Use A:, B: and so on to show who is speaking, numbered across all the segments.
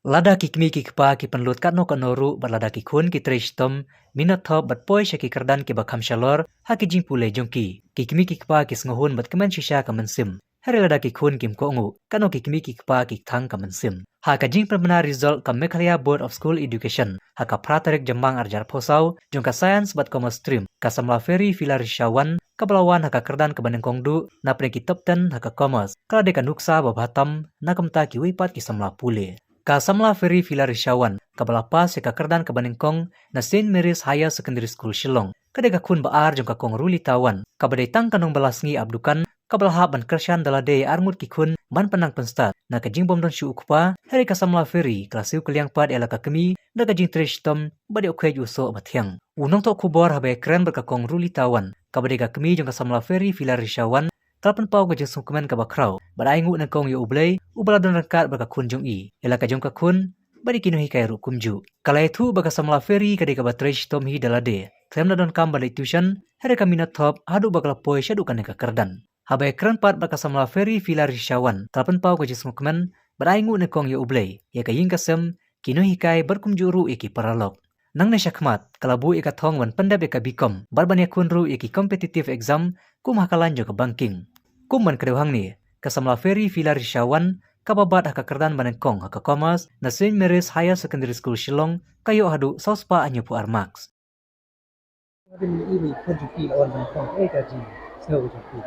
A: Lada ki kmie ki kpa ki penlut kat no kanoru bat lada ki khun ki trishtom minot thop bat poi sha ki kyrdan ki bakham shalor ha ki jingpule jongki ki kmie ki kpa ki sngohun bat kemen shisha kamen sim hari lada ki khun kim ko ngu kano ki kmie ki kpa ki thang kamen sim ha ka jing preliminary result ka Meghalaya Board of School Education ha ka pratarek jambang arjar posau jongka science bat commerce stream ka samla ferry filarishawan ka belawan ha ka kyrdan ka nyngkong du na pre ki top 10 ha ka commerce ka de ka nuksa babatam na kamta ki wipat ki samla pule ka samla ferry filarishawan ka balapas ka kyrdan ka nyngkong na St Mary's Higher Secondary School Shillong ka de ka khun baar jongka kong ruli tawan ka badai tang kanong balasngi abdukan ka balahap ban kershan dalade armut ki khun ban penang penstat na ka jingbom don shu ukpa hari ka samla ferry klasiu kylliang pat ela ka kmi na ka jing trishtom bade okhej uso bathiang unong to khubor habe kren ber ka kong ruli tawan ka bade ka kmi jongka samla ferry filarishawan kalpan pau ka jesung kemen ka bakrau badai ngu na kong yo ublei ubala don rakat ber ka khun jong i ela ka jong ka khun bade kinu hi kai ru kumju kala itu baka samla ferry ka de ka batrishtom hi dalade klem na don kam bade tuition hari ka minat top hadu bakala poi shadu kan ka kyrdan Habai keren pat baka samla ferry filarishawan kalpan pau ka jesung kemen badai ngu na kong yo ublei ya ka ying kasem kinu hi kai berkumjuru iki paralok nang na syakmat kalabu ika thong wan pendap ika bikom barban ya kunru iki competitive exam kum hakalan jo ka banking kum man kedeuhang ni ka samla ferry filarishawan ka babat haka kyrdan nyngkong haka commerce na St Mary's Higher Secondary School Shillong kayo hadu sospa anyu pu armax
B: ini konjuki on nyngkong ka ji sel konjuki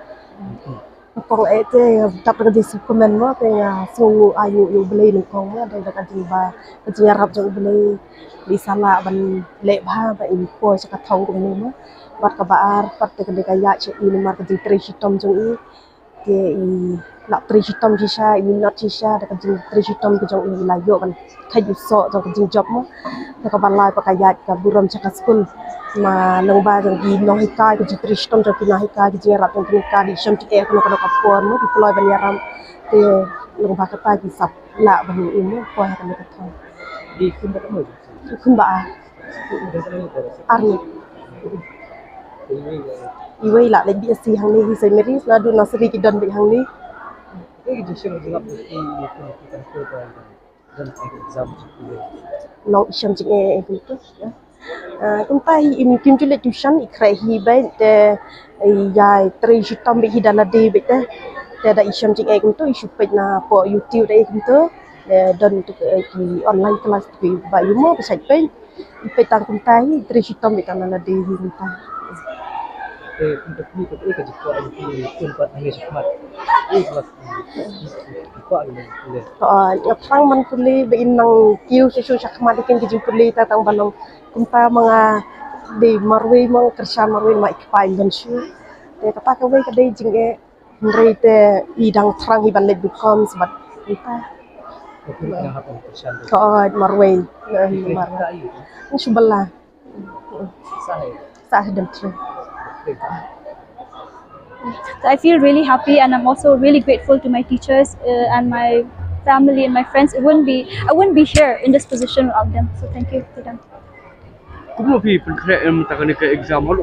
C: Kong ete dapat kerja superman mo kaya so ayu yu beli nyngkong mo dari dekat jimba kerja rap jauh beli di sana ban lek ba ba info cakap thong ko ni mo bat ka baar pat ke de kaya che ini mar kerja trishitom jong i ke i lak trishitom shisha i not shisha dekat jing trishitom ke jong i layo ban khaju so jong jing job mo ka ban lai pa kaya ka buram cakap school mà nông ba rằng gì nói cái cái chỉ trong trong cái nói cái chỉ là trong cái đi xem cái nó có cặp quần mới thì lôi bên nhà ram thì nông ba cái tay thì sập lạ bằng những nó qua cái cái thằng
B: đi không có người
C: không bả ăn iway lạ lấy bia xì hàng này thì St Mary's là đun nó sẽ đi cái đơn bị hàng này
B: cái gì xem cái cái exam
C: nó xem cái cái Kuntai kim tu le tuition ikrai hi bai te ya trishitom bi hidala de bete te da isham jing ek tu isu page na po YouTube de kuntu dan tu ki online class tu ba yumo bi site page ipe tang kuntai trishitom bi tanala de hi kunta
B: untuk ni ko ka jikko ay kun pat ngi smart kelas ko ay le
C: ya phang man puli be inang kiu su sakmat ikin ki puli ta tang banong kunta mga di marwe mang kersan marwe ma ikpai bensu te kata ka we ka de jing e ndrei te idang trang iban le becomes but kunta ko marwe marwe ni suballa sah dan tre
D: So I feel really happy and I'm also really grateful to my teachers and my family and my friends. I wouldn't be here in this position without them. So thank you to them.
B: Kuma pi penkre takkan ke exam halu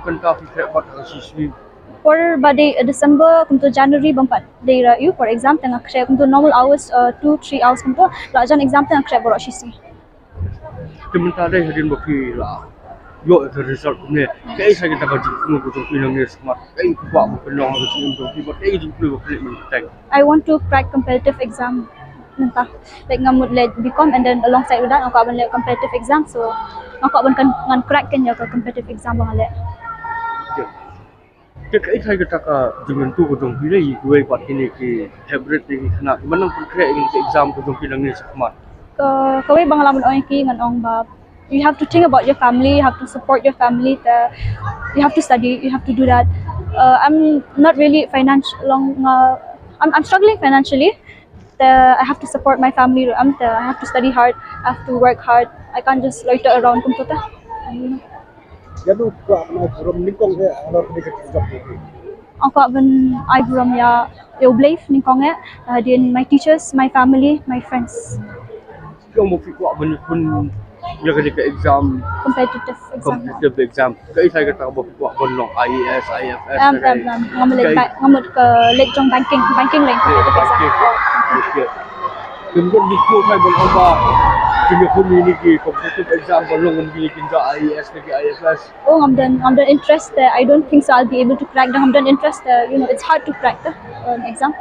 B: kan ka fi kre bat siswi
D: For badi December kumto January bampat daira you for exam tengah kre kumto normal hours 2-3 hours kumto lajan exam tengah kre borok sisi.
B: Sementara hadin baki la yo the result ne kai sa kita kaji ko to pinang ne smart kai ba mo penong ko tin to ki ba kai jing ko men tak
D: I want to crack competitive exam. Nanta like ngamut le become and then alongside with that aku akan le competitive exam so aku akan ngan crack kan ya competitive exam bang le.
B: Kai sa kita ka dengan tu ko tong pilai duai pat ini ki favorite ni khana manang pun crack exam ko tong pinang ne smart
D: kawai bang lamun oi ki ngan ong ba. You have to think about your family, you have to support your family, you have to study, you have to do that. I'm not really I'm struggling financially. I have to support my family. I have to study hard, I have to work hard. I can't just loiter around kumputa.
B: Jadi ko na buram nyngkong ke alor ni ke job ni.
D: Ako aban ay buram ya blave nyngkong din my teachers, my family, my friends.
B: Ko mo fi ko aban kun ya ke exam
D: Competitive
B: exam kai sai ka ta bo ko bon long IAS IFS
D: ngamut ke lek jong banking lek competitive exam.
B: Kemudian buku kai berlomba punya community competitive exam balong gini kinja IES lagi IFS.
D: Oh, I'm done interest there. I don't think so I'll be able to crack the I'm done interest there. You know, it's hard to crack the exam.